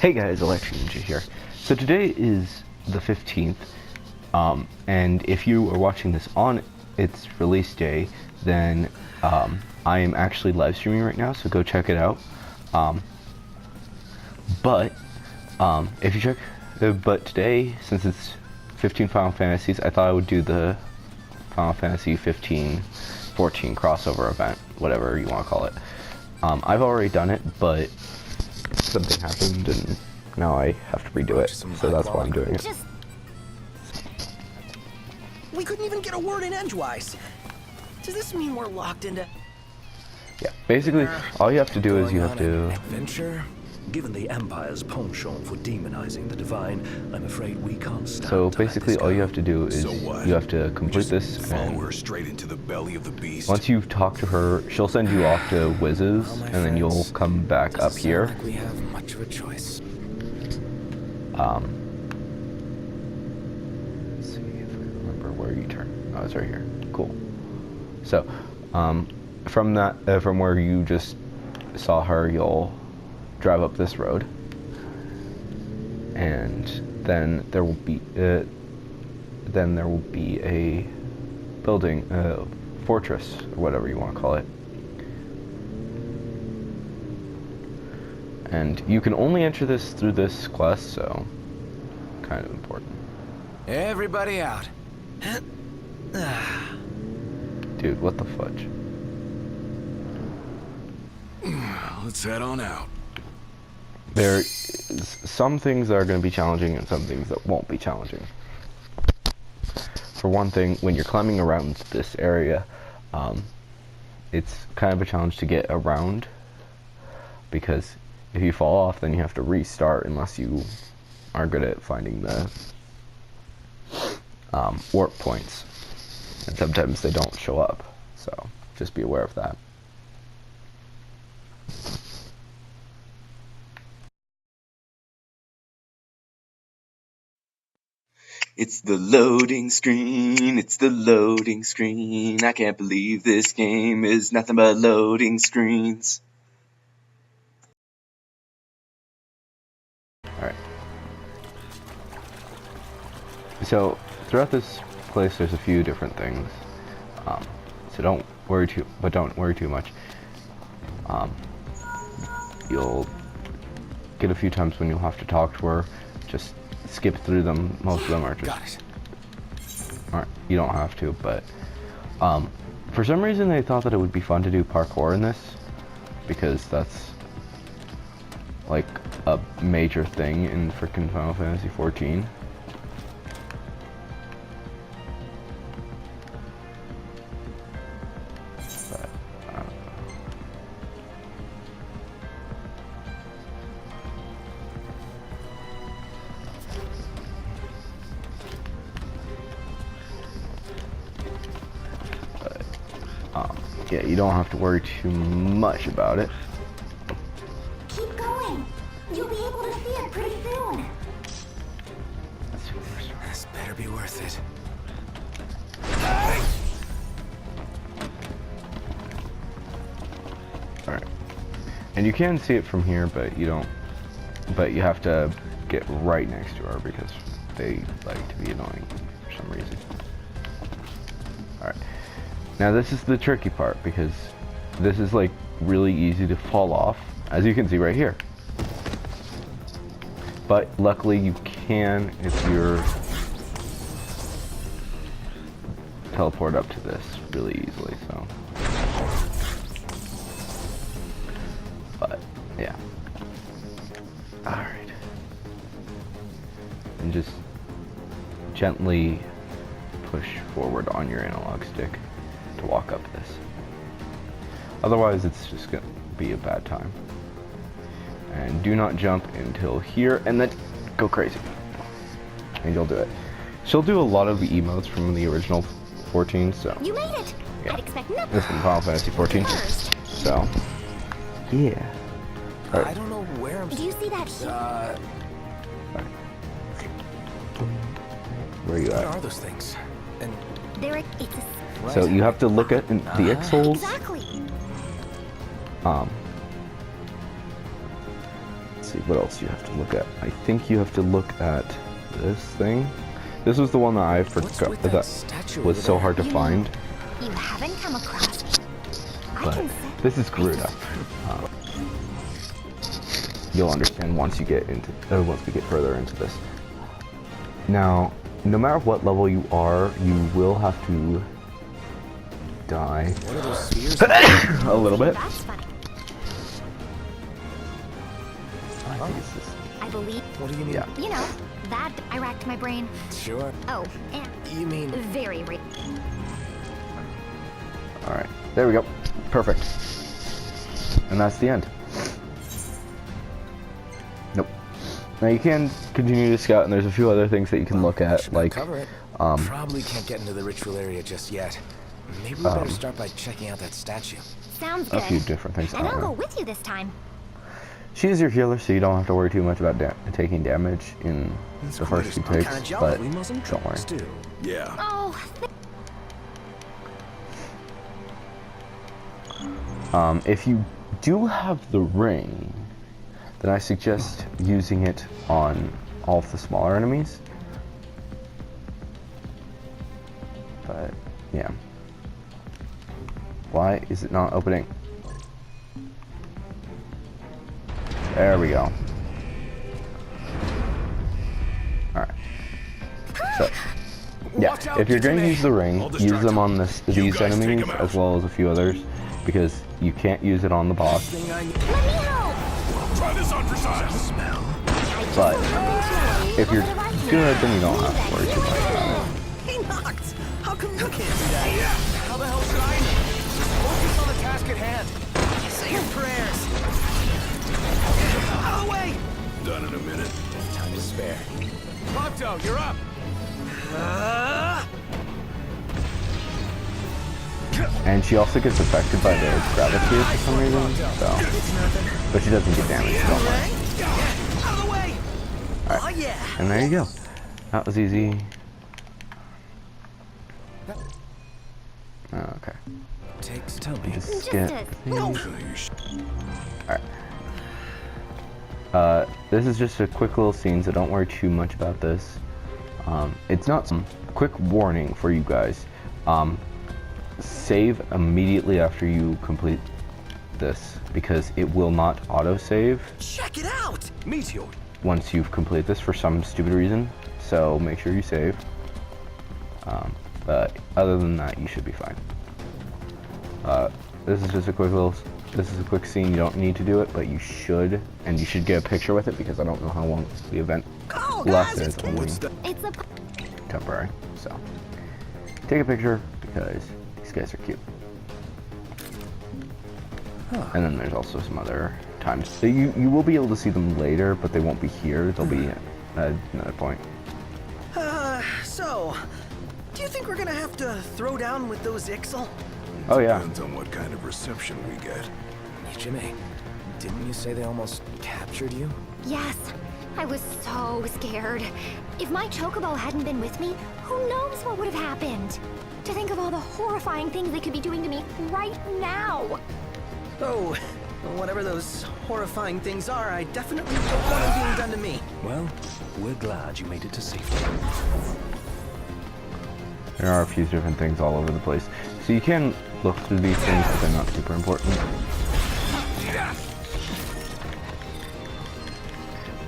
Hey guys, Electric Ninja here. So today is the 15th, and if you are watching this on its release day, then I am actually live streaming right now, so go check it out. If you check, but today, since it's 15 Final Fantasies, I thought I would do the Final Fantasy 15, 14 crossover event, whatever you want to call it. I've already done it, but something happened and now I have to redo it, so that's why I'm doing it. We couldn't even get a word in edgewise. Does this mean we're locked into... Yeah, basically, all you have to do is you have to... Adventure? Given the Empire's penchant for demonizing the divine, I'm afraid we can't stand. So basically, all you have to do is you have to complete this, follow her straight into the belly of the beast. Once you've talked to her, she'll send you off to Wiz's, and then you'll come back up here. Like we have much of a choice. Let's see if I remember where you turn. Oh, it's right here. Cool. So, from where you just saw her, you'll drive up this road, and then there will be a building, fortress, or whatever you want to call it. And you can only enter this through this quest, so kind of important. Everybody out. Dude, what the fudge? Let's head on out. There is some things that are going to be challenging and some things that won't be challenging. For one thing, when you're climbing around this area, it's kind of a challenge to get around, because if you fall off, then you have to restart unless you are good at finding the warp points. And sometimes they don't show up, so just be aware of that. It's the loading screen, it's the loading screen. I can't believe this game is nothing but loading screens. Alright. So, throughout this place there's a few different things. So don't worry too much. You'll get a few times when you'll have to talk to her. Just skip through them. Most of them are just... you don't have to, but... for some reason they thought that it would be fun to do parkour in this, because that's like a major thing in frickin' Final Fantasy 14. Yeah, you don't have to worry too much about it. Keep going. You'll be able to see it pretty soon. This better be worth it. Alright. And you can see it from here, but you don't. But you have to get right next to her because they like to be annoying for some reason. Alright. Now this is the tricky part, because this is like really easy to fall off, as you can see right here. But luckily you can if you're teleport up to this really easily, so. But yeah. Alright. And just gently push forward on your analog stick to walk up this. Otherwise it's just gonna be a bad time. And do not jump until here and then go crazy. And you'll do it. She'll do a lot of the emotes from the original 14, so You made it. yeah. I'd expect nothing. This is Final Fantasy 14. So yeah. I don't know where I'm... Do you see that heat? Where are you What at? are those things? And... It's a... So you have to look at the X-holes. Exactly. Let's see. what else you have to look at? I think you have to look at this thing. This was the one that I forgot that was so hard to find. You haven't come across. But this is Garuda. You'll understand once you get into once we get further into this. Now, no matter what level you are, you will have to die a little bit. That's funny. I believe. What do you mean? Yeah. You know, that I racked my brain. Sure. Oh, and You mean... very All right. There we go. Perfect. And that's the end. Nope. Now you can continue to scout, and there's a few other things that you can look at, like Cover it. Probably can't get into the ritual area just yet. Maybe we better start by checking out that statue. sounds a good. few different things. And I'll go with you this time. She is your healer, so you don't have to worry too much about taking damage in the first few takes, but don't worry. Yeah. Oh, If you do have the ring, then I suggest using it on all of the smaller enemies. But, yeah. Why is it not opening? There we go. Alright. So, yeah, if you're going to use the ring, use them on these enemies as well as a few others, because you can't use it on the boss. Try this on for size. But if you're good, then you don't have to worry too much about it. Hey, Noct! How come you can't do that? How the hell should I know? Focus on the task at hand. Say your prayers. Out of the way! Done in a minute. Time to spare. Prompto, you're up. And she also gets affected by the gravity for some reason, so. But she doesn't get damage, don't worry. Out of the way! Alright, Oh, yeah! and there you go. That was easy. Okay. Tell me. Just Just get a- these. Alright. This is just a quick little scene, so don't worry too much about this. It's not some quick warning for you guys. Save immediately after you complete this, because it will not auto-save Check it out! Meteor. once you've completed this for some stupid reason. So make sure you save. But other than that, you should be fine. This is just a quick scene. You don't need to do it, but you should, and you should get a picture with it, because I don't know how long the event Oh, left guys, is. it's Only it's a... temporary. So take a picture, because these guys are cute. And then there's also some other times. So you will be able to see them later, but they won't be here. They'll be at another point. So, do you think we're gonna have to throw down with those Ixel? Oh yeah. Depends on what kind of reception we get. Jimmy, didn't you say they almost captured you? Yes, I was so scared. If my chocobo hadn't been with me, who knows what would have happened? To think of all the horrifying things they could be doing to me right now. Oh, whatever those horrifying things are, I definitely don't want them being done to me. Well, we're glad you made it to safety. There are a few different things all over the place. So you can look through these things, but they're not super important.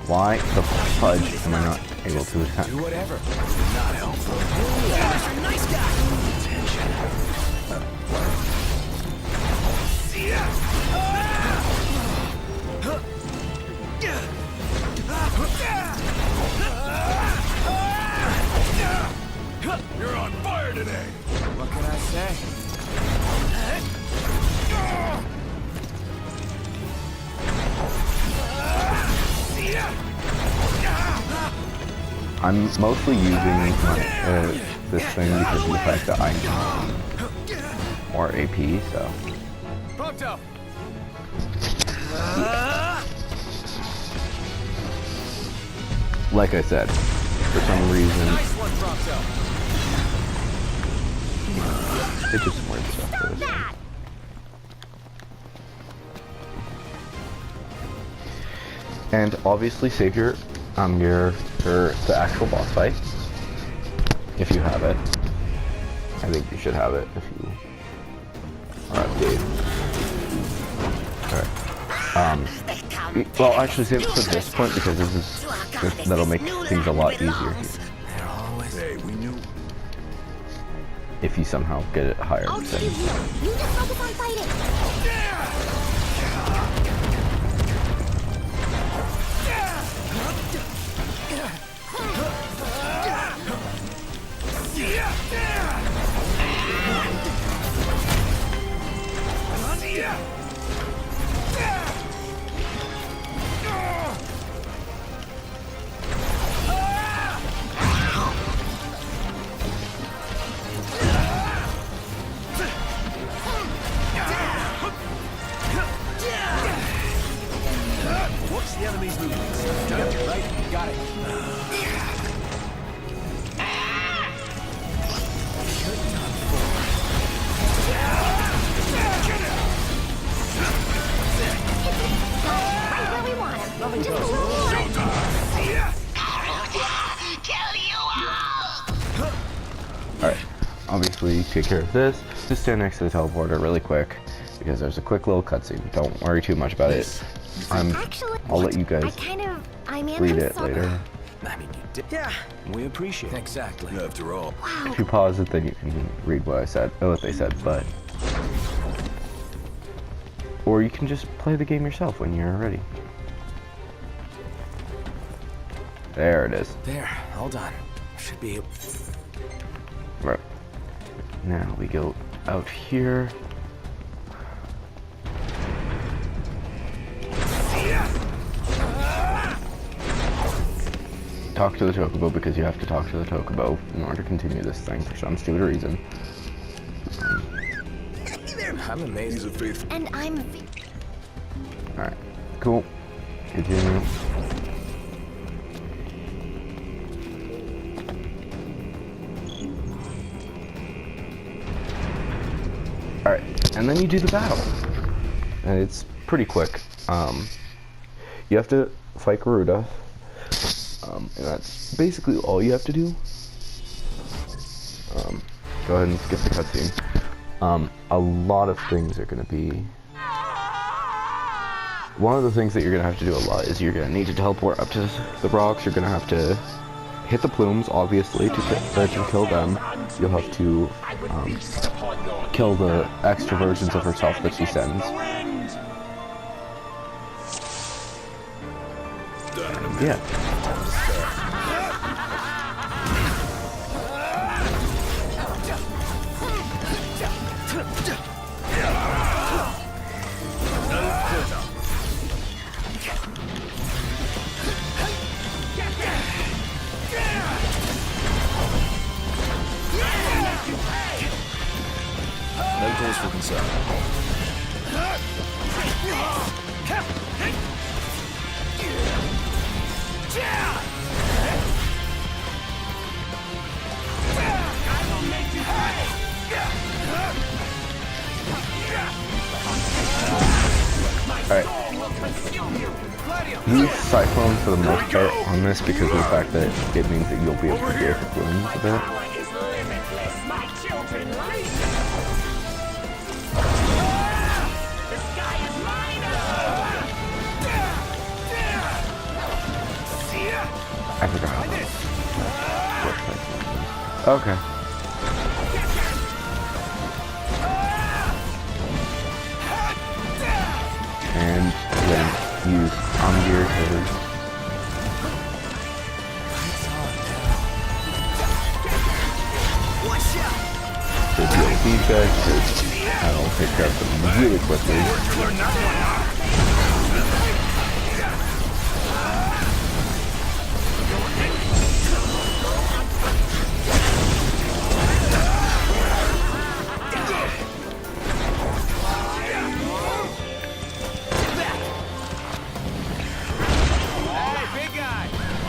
Why the fudge am I not able to attack? Do whatever. Not helpful. Mr. Nice Guy! You're on fire today. What can I say? I'm mostly using this thing because of the fact that I can more AP, so. Prompto. Like I said, for some reason, Nice one, Prompto. it just weird stuff. Stop that! And obviously save your gear for the actual boss fight, if you have it. I think you should have it if you are updated. Alright. Well, actually save it for this point because that'll make things a lot easier Hey, we knew. if you somehow get it higher. I'll keep you healed. You just focus on fighting. Watch the enemy's movements. Right? Got it. Right where we want him. Just a little more. Alright, obviously take care of this. Just stand next to the teleporter really quick because there's a quick little cutscene. Don't worry too much about it. Actually, I'll let you guys I'm read it later. I mean, you did. Yeah, We appreciate it. Exactly. After all. Wow. If you pause it, then you can read what I said, or what they said, but... Or you can just play the game yourself when you're ready. There it is. There, hold on. Should be. Right. Now we go out here. Talk to the Chocobo because you have to talk to the Chocobo in order to continue this thing for some stupid reason. I'm amazed. And I'm... Alright, cool. Continue. Alright, and then you do the battle. And it's pretty quick. You have to fight Garuda. And that's basically all you have to do. Go ahead and skip the cutscene. A lot of things are going to be... One of the things that you're going to have to do a lot is you're going to need to teleport up to the rocks. You're going to have to hit the plumes, obviously, to kill them. You'll have to kill the extra versions of herself that she sends. Yeah. No cause for concern. Alright. Use Cyclone for the most part on this because of the fact that it means that you'll be able to get the plumes a bit. I forgot how to work. Okay. And then use Omgear to deal defects, that'll take care of them really quickly.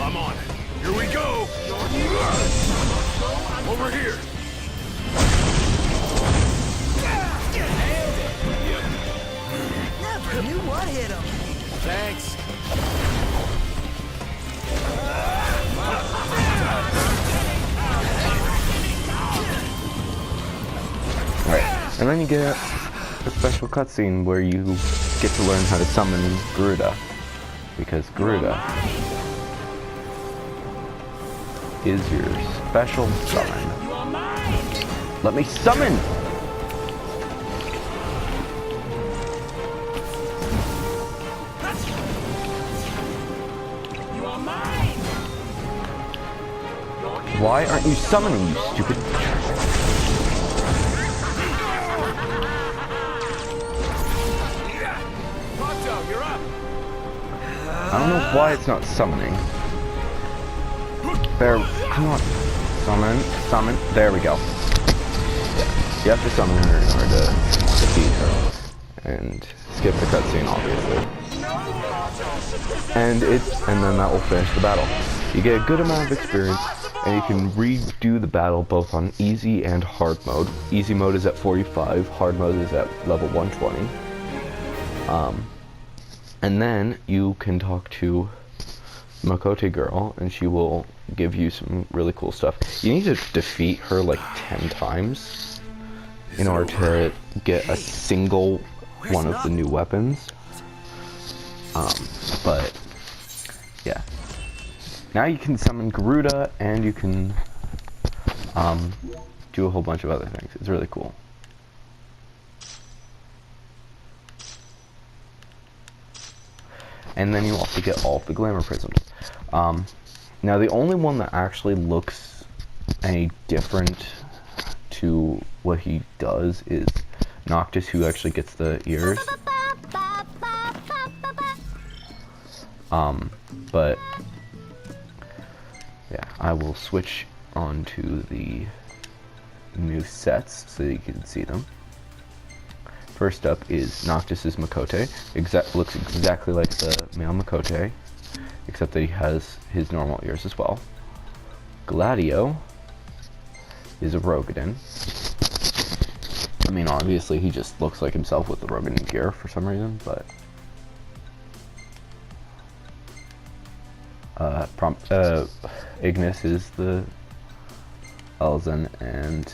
I'm on it. Here we go. Over here. never knew then you get a special cutscene where you get to learn how to summon Garuda. Because Garuda is your special summon. Let me summon! Why aren't you summoning, you stupid? I don't know why it's not summoning. There, come on. Summon, summon. There we go. You have to summon her in order to defeat her. And skip the cutscene, obviously. And then that will finish the battle. You get a good amount of experience, and you can redo the battle both on easy and hard mode. Easy mode is at 45, hard mode is at level 120. And then you can talk to Makote Girl, and she will give you some really cool stuff. You need to defeat her like 10 times in order to get a single one of the new weapons. But yeah. Now you can summon Garuda, and you can do a whole bunch of other things. It's really cool. And then you also get all of the glamour prisms. Now the only one that actually looks any different to what he does is Noctis, who actually gets the ears. But yeah, I will switch on to the new sets so that you can see them. First up is Noctis's Makote. Looks exactly like the male Makote, except that he has his normal ears as well. Gladio is a Rogadin. I mean, obviously he just looks like himself with the Rogadin gear for some reason, but Ignis is the Elzen, and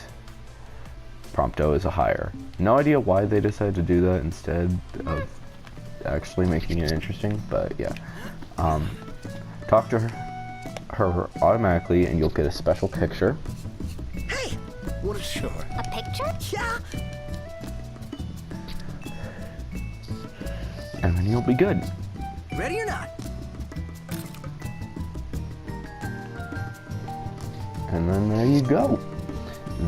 Prompto is a higher. No idea why they decided to do that instead of actually making it interesting, but yeah. Talk to her automatically and you'll get a special picture. Hey! What a sure. A picture? Yeah! And then you'll be good. Ready or not? And then there you go.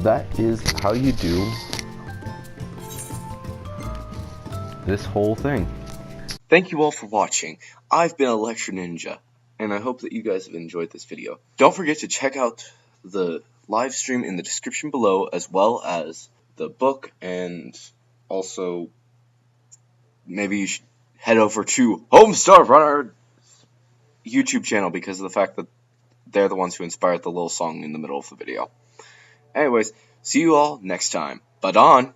That is how you do this whole thing. Thank you all for watching. I've been Electro Ninja, and I hope that you guys have enjoyed this video. Don't forget to check out the live stream in the description below, as well as the book, and also maybe you should head over to Homestar Runner YouTube channel because of the fact that they're the ones who inspired the little song in the middle of the video. Anyways, see you all next time. Badon!